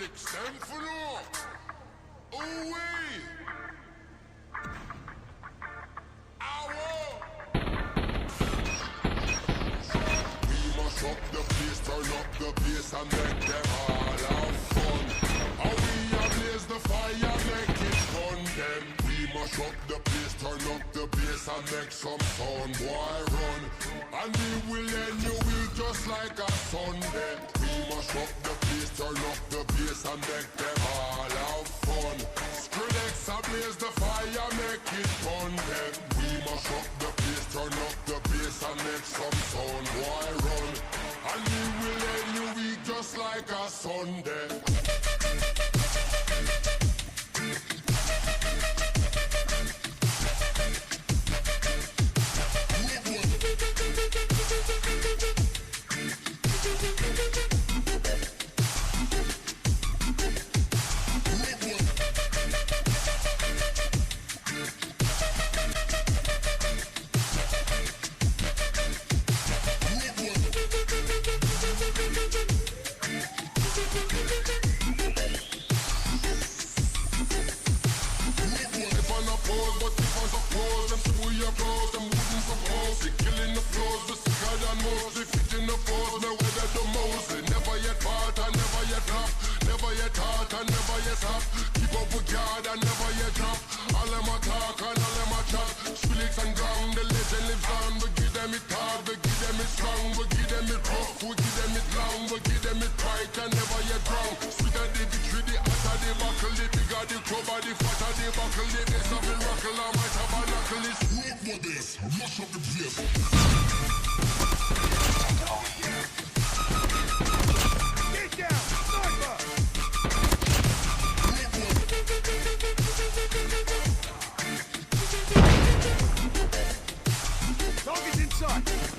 Skrillex, them for no. Oh wait. We must up the place, turn up the bass and make them all have fun. How we ablaze the fire, make it fun then. We must up the place, turn up the bass and make some sound, boy run. And we will end your week just like a Sunday. We must up the place, turn up the bass and make them all have fun. Skrillex ablaze the fire, make it fun then. We must up the place, turn up the bass and make some sound, boy run. And we will end your week just like a Sunday. Target's inside.